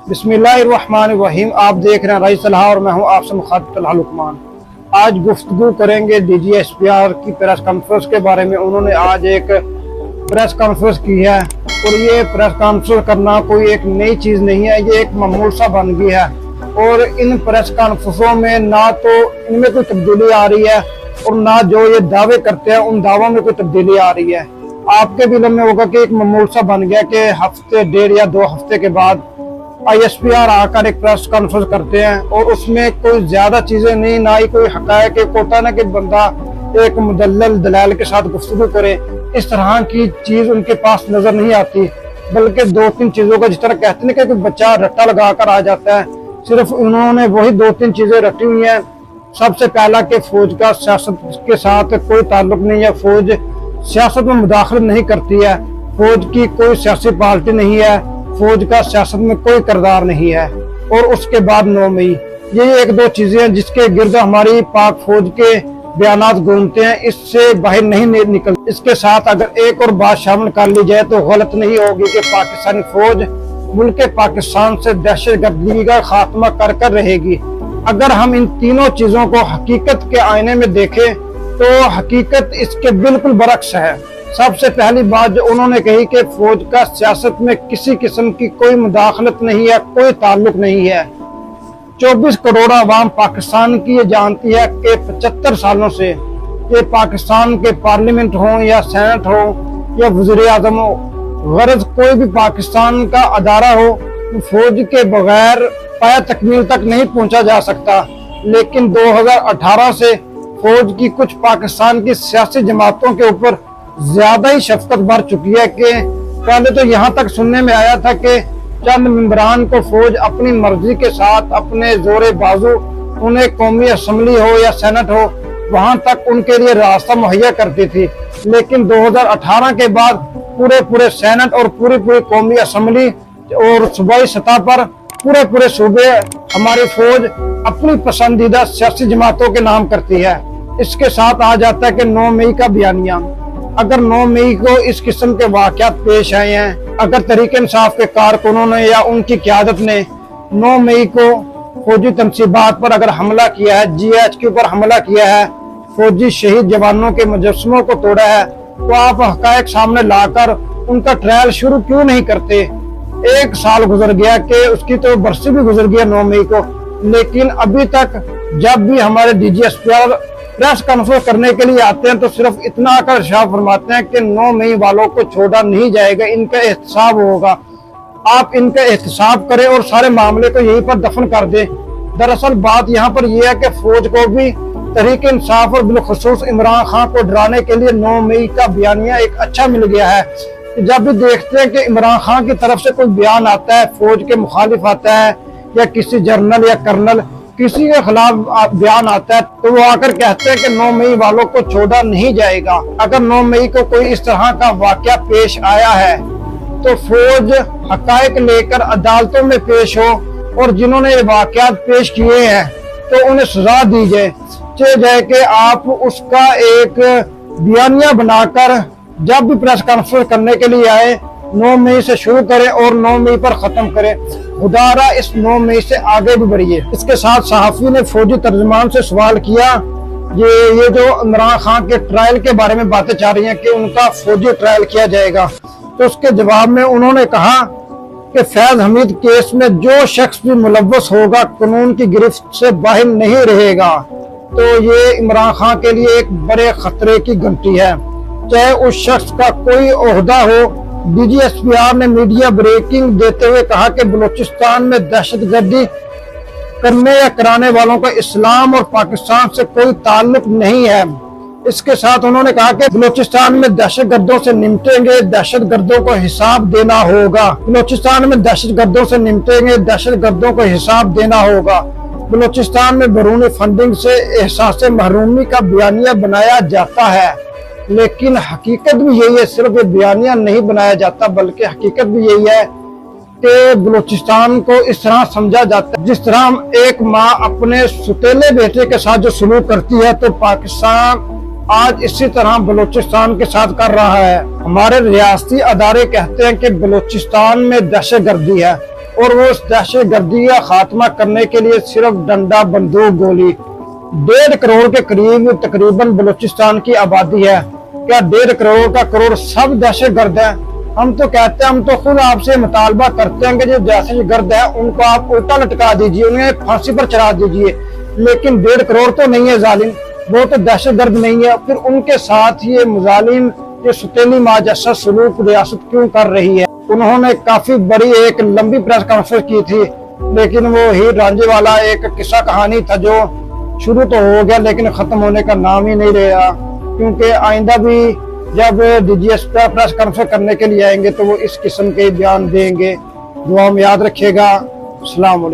बिस्मिल्लाहिर्रहमानिर्रहीम। आप देख रहे हैं राइस सलाह और मैं हूं आपसे मुखातिब तलहा लुकमान। आज गुफ्तगू करेंगे DGSPR की प्रेस कॉन्फ्रेंस के बारे में। उन्होंने आज एक प्रेस कॉन्फ्रेंस की है और ये प्रेस कॉन्फ्रेंस करना कोई एक नई चीज़ नहीं है, ये एक मामूल सा बन गई है। और इन प्रेस कॉन्फ्रेंसों में ना तो इनमें कोई तब्दीली आ रही है और ना जो ये दावे करते हैं उन दावों में कोई तब्दीली आ रही है। आपके भी में होगा कि एक मामूल सा बन गया कि हफ्ते 1.5 या 2 हफ्ते के बाद ISPR आकर एक प्रेस कॉन्फ्रेंस करते हैं और उसमें कोई ज्यादा चीजें नहीं, ना ही कोई हकायक होता ना कि बंदा एक मुदल्लल दलाल के साथ गुफ्तगू करे। इस तरह की चीज उनके पास नजर नहीं आती, बल्कि 2-3 चीजों का, जिस तरह कहते हैं कि बच्चा रट्टा लगा कर आ जाता है, सिर्फ उन्होंने वही 2-3 चीजें रटी हुई हैं। सबसे पहला कि फौज का सियासत के साथ कोई ताल्लुक नहीं है, फौज सियासत में मुदाखलत नहीं करती है, फौज की कोई सियासी पार्टी नहीं है, फौज का सियासत में कोई किरदार नहीं है। और उसके बाद 9 मई, ये 1-2 चीजें हैं जिसके गिर्द हमारी पाक फौज के बयानात घूमते हैं, इससे बाहर नहीं निकल। इसके साथ अगर एक और बात शामिल कर ली जाए तो गलत नहीं होगी कि पाकिस्तानी फौज मुल्क पाकिस्तान से दहशतगर्दी का खात्मा कर रहेगी। अगर हम इन तीनों चीजों को हकीकत के आईने में देखें तो हकीकत इसके बिल्कुल बरक्स है। सबसे पहली बात जो उन्होंने कही कि फौज का सियासत में किसी किस्म की कोई मुदाखलत नहीं है, कोई ताल्लुक नहीं है। 24 करोड़ आवाम पाकिस्तान की ये जानती है कि 75 सालों से ये पाकिस्तान के पार्लियामेंट हो या सेनेट हो या वज़ीर आज़म हो, गरज कोई भी पाकिस्तान का अदारा हो, फौज के बगैर पाया तकमील तक नहीं पहुंचा जा सकता। लेकिन 2018 से फौज की कुछ पाकिस्तान की सियासी जमातों के ऊपर ज्यादा ही शफकत बढ़ चुकी है कि पहले तो यहाँ तक सुनने में आया था कि चंद मेंबरान को फौज अपनी मर्जी के साथ अपने जोरे बाजू उन्हें कौमी असम्बली हो या सेनेट हो वहां तक उनके लिए रास्ता मुहैया करती थी। लेकिन 2018 के बाद पूरे सेनेट और पूरी कौमी असम्बली और सूबाई सतह पर पूरे सूबे हमारी फौज अपनी पसंदीदा सियासी जमातों के नाम करती है। इसके साथ आ जाता है कि 9 मई का बयानिया। अगर 9 मई को इस किस्म के वाक़यात पेश आए हैं, अगर तहरीक इंसाफ के कारकुनों ने या उनकी क़यादत ने 9 मई को फौजी तनसीबात पर अगर हमला किया है, GHQ पर हमला किया है, फौजी शहीद जवानों के मुजस्समों को तोड़ा है, तो आप हक़ाइक़ सामने लाकर उनका ट्रायल शुरू क्यों नहीं करते? 1 साल गुजर गया कि उसकी तो बरसी भी गुजर गया 9 मई को, लेकिन अभी तक जब भी हमारे DGSPR प्रेस कॉन्फ्रेंस करने के लिए आते हैं तो सिर्फ इतना आकर इरशाद फरमाते हैं कि 9 मई वालों को छोड़ा नहीं जाएगा, इनका एहतसाब होगा। आप इनका एहतसाब करें और सारे मामले को यहीं पर दफन कर दें। दरअसल बात यहाँ पर यह है कि फौज को भी तहरीक इंसाफ और बिलखुसूस इमरान खान को डराने के लिए 9 मई का बयानिया एक अच्छा मिल गया है। जब भी देखते हैं कि इमरान खान की तरफ से कोई बयान आता है, फौज के मुखालिफ आता है या किसी जर्नल या कर्नल किसी के खिलाफ बयान आता है, तो वो आकर कहते हैं कि 9 मई वालों को छोड़ा नहीं जाएगा। अगर 9 मई को कोई इस तरह का वाकया पेश आया है तो फौज हकायक लेकर अदालतों में पेश हो और जिन्होंने ये वाकयात पेश किए हैं तो उन्हें सजा दी जाए कि आप उसका एक बयानिया बनाकर जब भी प्रेस कॉन्फ्रेंस करने के लिए आए 9 मई से शुरू करें और 9 मई पर खत्म करें। खुदारा इस 9 मई से आगे भी बढ़िए। इसके साथ सहाफ़ी ने फौजी तर्जुमान से सवाल किया, ये जो इमरान खान के ट्रायल के बारे में बातें चाह रही हैं कि उनका फौजी ट्रायल किया जाएगा, तो उसके जवाब में उन्होंने कहा कि फैज हमीद केस में जो शख्स भी मुलव्वस होगा कानून की गिरफ्त से बाहर नहीं रहेगा। तो ये इमरान खान के लिए एक बड़े खतरे की घंटी है, चाहे उस शख्स का कोई ओहदा हो। DGSPR ने मीडिया ब्रेकिंग देते हुए कहा कि बलूचिस्तान में दहशतगर्दी करने या कराने वालों का इस्लाम और पाकिस्तान से कोई ताल्लुक नहीं है। इसके साथ उन्होंने कहा कि बलूचिस्तान में दहशतगर्दों से निपटेंगे, दहशतगर्दों को हिसाब देना होगा। बलूचिस्तान में दहशतगर्दों से निपटेंगे, दहशतगर्दों को हिसाब देना होगा। बलूचिस्तान में बैरूनी फंडिंग से एहसास महरूमी का बयानिया बनाया जाता है, लेकिन हकीकत भी यही है। सिर्फ ये बयानिया नहीं बनाया जाता बल्कि हकीकत भी यही है कि बलूचिस्तान को इस तरह समझा जाता है जिस तरह एक माँ अपने सुतेले बेटे के साथ जो सलूक करती है, तो पाकिस्तान आज इसी तरह बलूचिस्तान के साथ कर रहा है। हमारे रियासती अदारे कहते हैं कि बलूचिस्तान में दहशतगर्दी है, और वो उस दहशत गर्दी का खात्मा करने के लिए सिर्फ डंडा बंदूक गोली। 1.5 करोड़ के करीब तकरीबन बलूचिस्तान की आबादी है। क्या 1.5 करोड़ का करोड़ सब दहशत गर्द है? हम तो कहते हैं, हम तो खुद आपसे मुतालबा करते हैं कि जो दहशत गर्द है उनको आप उल्टा लटका दीजिए, उन्हें फांसी पर चढ़ा दीजिए। लेकिन 1.5 करोड़ तो नहीं है जालिम, वो तो दहशत गर्द नहीं है, फिर उनके साथ ये मुजालिम ये सुतेली माँ जैसा सलूक रियासत क्यों कर रही है? उन्होंने काफी बड़ी एक लंबी प्रेस कॉन्फ्रेंस की थी, लेकिन वो हीर रांझे वाला एक किस्सा कहानी था जो शुरू तो हो गया लेकिन खत्म होने का नाम ही नहीं रहा। क्योंकि आइंदा भी जब DGS प्रेस कॉन्फ्रेंस करने के लिए आएंगे तो वो इस किस्म के बयान देंगे। दुआ में याद रखिएगा। अस्सलाम वालेकुम।